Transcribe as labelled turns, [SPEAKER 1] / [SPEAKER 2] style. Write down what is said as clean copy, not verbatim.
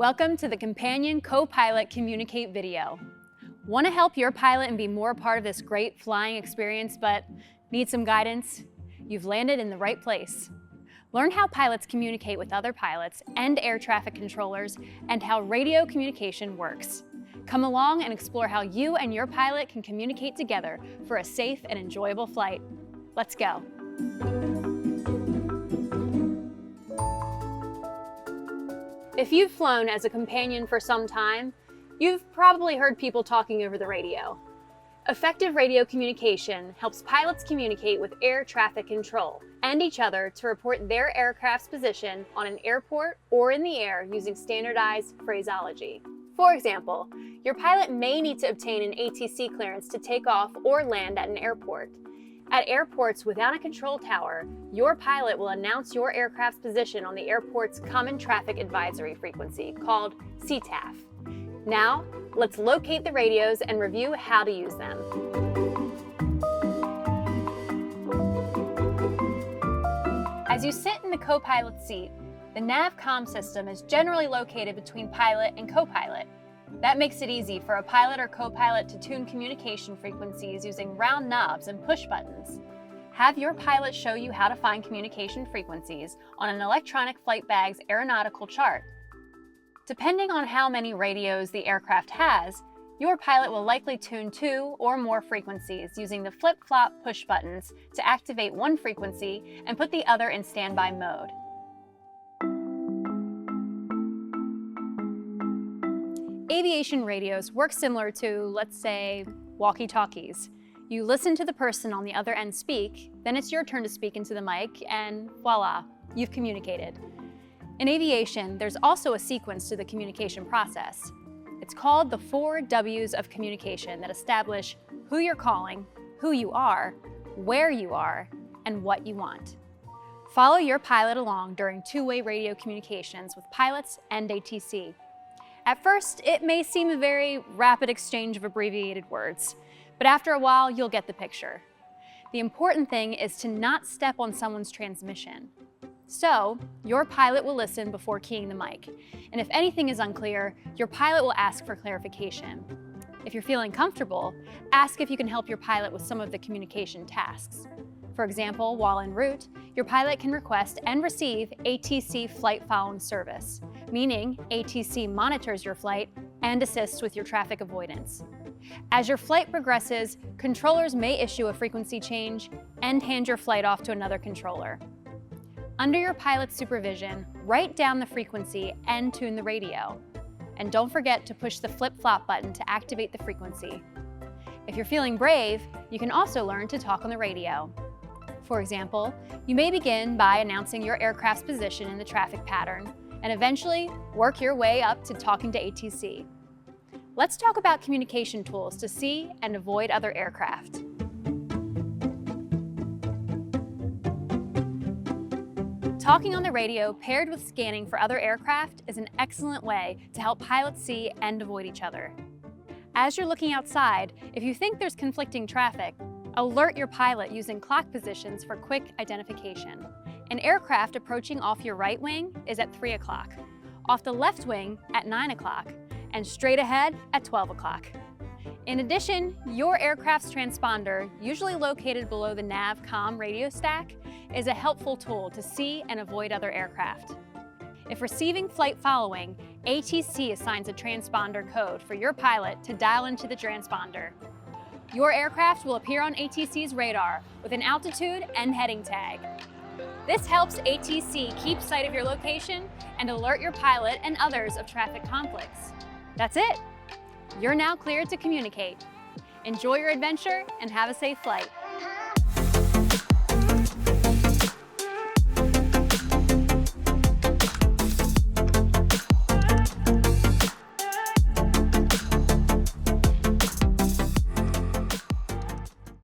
[SPEAKER 1] Welcome to the Companion Copilot Communicate video. Want to help your pilot and be more a part of this great flying experience, but need some guidance? You've landed in the right place. Learn how pilots communicate with other pilots and air traffic controllers and how radio communication works. Come along and explore how you and your pilot can communicate together for a safe and enjoyable flight. Let's go. If you've flown as a companion for some time, you've probably heard people talking over the radio. Effective radio communication helps pilots communicate with air traffic control and each other to report their aircraft's position on an airport or in the air using standardized phraseology. For example, your pilot may need to obtain an ATC clearance to take off or land at an airport. At airports without a control tower, your pilot will announce your aircraft's position on the airport's Common Traffic Advisory frequency, called CTAF. Now, let's locate the radios and review how to use them. As you sit in the co-pilot seat, the NavCom system is generally located between pilot and co-pilot. That makes it easy for a pilot or co-pilot to tune communication frequencies using round knobs and push buttons. Have your pilot show you how to find communication frequencies on an electronic flight bag's aeronautical chart. Depending on how many radios the aircraft has, your pilot will likely tune 2 or more frequencies using the flip-flop push buttons to activate one frequency and put the other in standby mode. Aviation radios work similar to, let's say, walkie-talkies. You listen to the person on the other end speak, then it's your turn to speak into the mic, and voila, you've communicated. In aviation, there's also a sequence to the communication process. It's called the 4 W's of communication that establish who you're calling, who you are, where you are, and what you want. Follow your pilot along during two-way radio communications with pilots and ATC. At first, it may seem a very rapid exchange of abbreviated words, but after a while, you'll get the picture. The important thing is to not step on someone's transmission. So, your pilot will listen before keying the mic, and if anything is unclear, your pilot will ask for clarification. If you're feeling comfortable, ask if you can help your pilot with some of the communication tasks. For example, while en route, your pilot can request and receive ATC flight following service, meaning ATC monitors your flight and assists with your traffic avoidance. As your flight progresses, controllers may issue a frequency change and hand your flight off to another controller. Under your pilot's supervision, write down the frequency and tune the radio. And don't forget to push the flip-flop button to activate the frequency. If you're feeling brave, you can also learn to talk on the radio. For example, you may begin by announcing your aircraft's position in the traffic pattern, and eventually work your way up to talking to ATC. Let's talk about communication tools to see and avoid other aircraft. Talking on the radio paired with scanning for other aircraft is an excellent way to help pilots see and avoid each other. As you're looking outside, if you think there's conflicting traffic, alert your pilot using clock positions for quick identification. An aircraft approaching off your right wing is at 3 o'clock, off the left wing at 9 o'clock, and straight ahead at 12 o'clock. In addition, your aircraft's transponder, usually located below the NavCom radio stack, is a helpful tool to see and avoid other aircraft. If receiving flight following, ATC assigns a transponder code for your pilot to dial into the transponder. Your aircraft will appear on ATC's radar with an altitude and heading tag. This helps ATC keep sight of your location and alert your pilot and others of traffic conflicts. That's it. You're now cleared to communicate. Enjoy your adventure and have a safe flight.